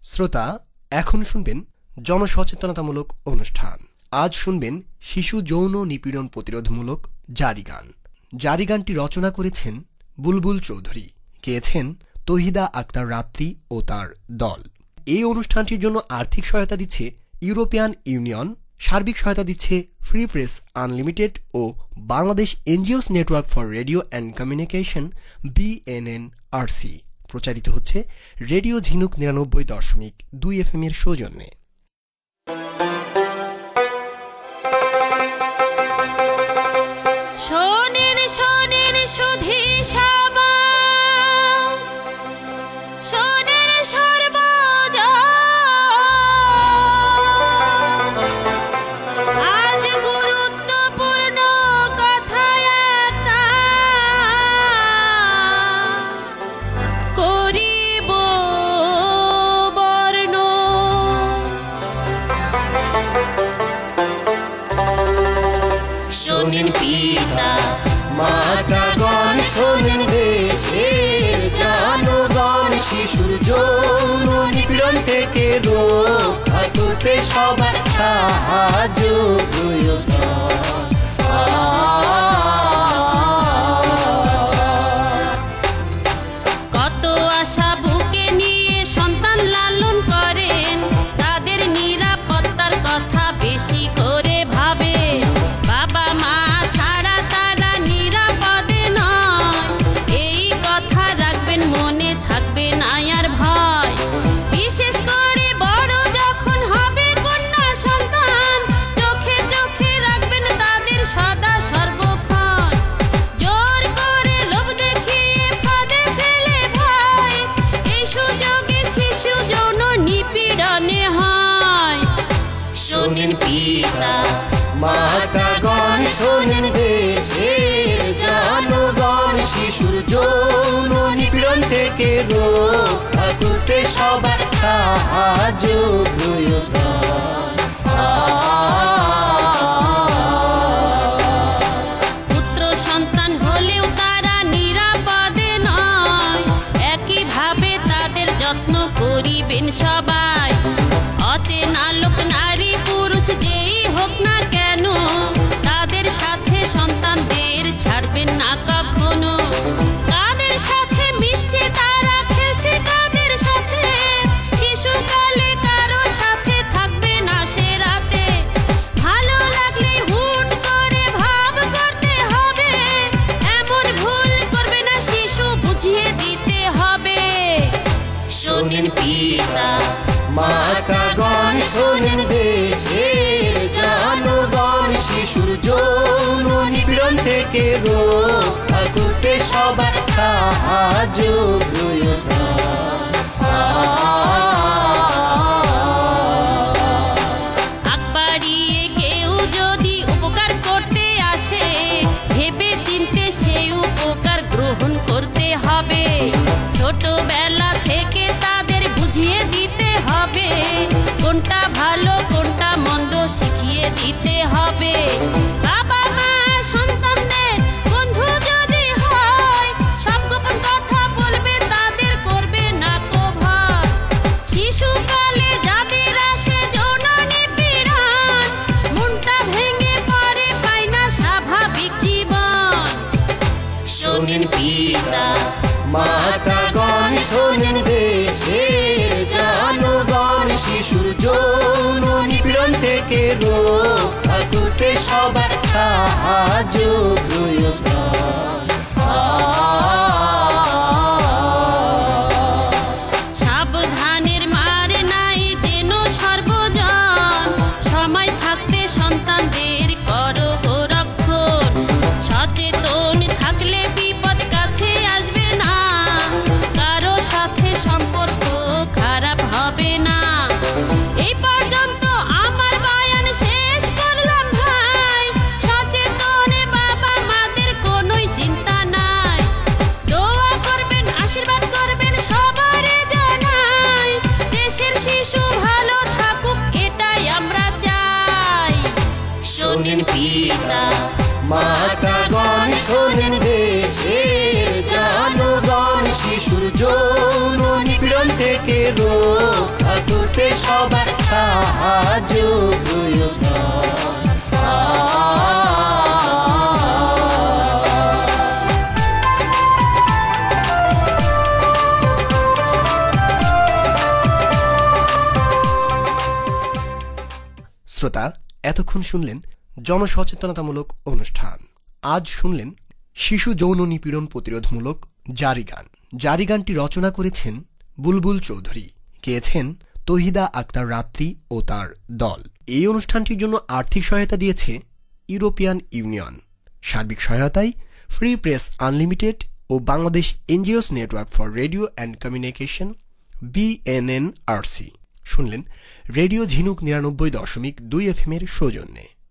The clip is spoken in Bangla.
শ্রোতা, এখন শুনবেন জনসচেতনতামূলক অনুষ্ঠান। আজ শুনবেন শিশু যৌন নিপীড়ন প্রতিরোধমূলক জারি গান। জারি গানটি রচনা করেছেন বুলবুল চৌধুরী, গেয়েছেন তহিদা আক্তার রাত্রি ও তার দল। এই অনুষ্ঠানটির জন্য আর্থিক সহায়তা দিচ্ছে ইউরোপিয়ান ইউনিয়ন, সার্বিক সহায়তা দিচ্ছে ফ্রি প্রেস আনলিমিটেড ও Bangladesh NGOs network for radio and communication BNNRC। প্রচারিত হচ্ছে রেডিও ঝিনুক ৯৯.২ FM এর সৌজন্যে। শোনেন পিতা মাতাগণ, শোনেন দেশের জনগণ, শিশুর যৌন নিপীড়ন থেকে রক্ষা করতে সবার সাহায্য প্রয়োজন। কত আশা বুকে নিয়ে সন্তান লালন করেন, তাদের নিরাপত্তার কথা বেশি করে ভাবে। বাবা মা ছাড়া তারা নিরাপদে নয়, এই কথা রাখবেন মনে, থাকবে না আর ভয়। বিশেষ করে বড় যখন হবে কন্যা সন্তান, চোখে চোখে রাখবেন তাদের সদা সর্বক্ষণ। জোর করে লোভ দেখিয়ে ফাঁদে ফেলে ভয়, এই সুযোগে শিশু যৌন নিপীড়নে হয়। শোনেন পিতা মাতাগণ, শোনেন দেশের জনগণ, শিশুর যৌন নিপীড়ন থেকে রক্ষা করতে সবার সাহায্য প্রয়োজন। পুত্র সন্তান হলেও তারা নিরাপদে নয়, একইভাবে তাদের যত্ন করিবেন সবাই। অচেনা লোক নারী পুরুষ যেই হোক না কেন, তাদের সাথে সন্তানদের ছাড়বেন না কখনো। কাদের সাথে মিশছে তারা, খেলছে কাদের সাথে, শিশুকালে কারো সাথে থাকবে না সে রাতে। ভালো লাগলে হুট করে ভাব করতে হবে, এমন ভুল করবে না শিশু, বুঝিয়ে দিতে হবে। শোনেন পিতা মাতাগণ, শোনেন দেশের জনগণ, শিশুর যৌন নিপীড়ন থেকে রক্ষা করতে সবার সাহায্য প্রয়োজন। আকবারিয়ে কেউ যদি উপকার করতে আসে, ভেবে চিনতে সেই উপকার গ্রহণ করতে হবে। ছোটবেলা থেকে তাদের বুঝিয়ে দিতে হবে, কোনটা ভালো কোনটা মন্দ শিখিয়ে দিতে হবে। বাবা মা সন্তানদের বন্ধু যদি হয়, সব গোপন কথা বলবে তাদের, করবে না কো ভয়। শিশুকালে যাদের আসে যৌন নিপীড়ন, মনটা ভেঙে পড়ে, পায় না স্বাভাবিক জীবন। শোনেন পিতা মাতাগণ, শোনেন দেশের জনগণ, শিশুর যৌন নিপীড়ন থেকে রক্ষা করতে সবার সাহায্য প্রয়োজন। সাবধানের মার নাই যেন সর্বজন, সময় থাকতে সন্তানদের করো গো রক্ষণ। সচেতন থাকলে বিপদ কাছে আসবে না, কারো সাথে সম্পর্ক খারাপ হবে না। এই পর্যন্ত আমার বয়ান শেষ করলাম ভাই, সচেতন বাবা মাদের কোনোই চিন্তা নাই। দোয়া করবেন, আশীর্বাদ করবেন, সবারে জানাই, দেশের শিশু ভালো থাকুক এটাই আমরা চাই। শোনেন পিতা মাতাগণ, শোনেন দেশের জনগণ, শিশুর যৌন নিপীড়ন থেকে রক্ষা সাহায্য প্রয়োজন। শ্রোতা, এতক্ষণ শুনলেন জনসচেতনতামূলক অনুষ্ঠান। আজ শুনলেন শিশু যৌন নিপীড়ন প্রতিরোধমূলক জারি গান। জারি গানটি রচনা করেছেন বুলবুল চৌধুরী, গেয়েছেন তহিদা আক্তার রাত্রি ও তার দল। এই অনুষ্ঠানটির জন্য আর্থিক সহায়তা দিয়েছে ইউরোপিয়ান ইউনিয়ন। সার্বিক সহায়তায় ফ্রি প্রেস আনলিমিটেড ও Bangladesh NGOs network for radio and communication BNNRC। শুনলেন রেডিও ঝিনুক ৯৯.২ FM এর সৌজন্যে।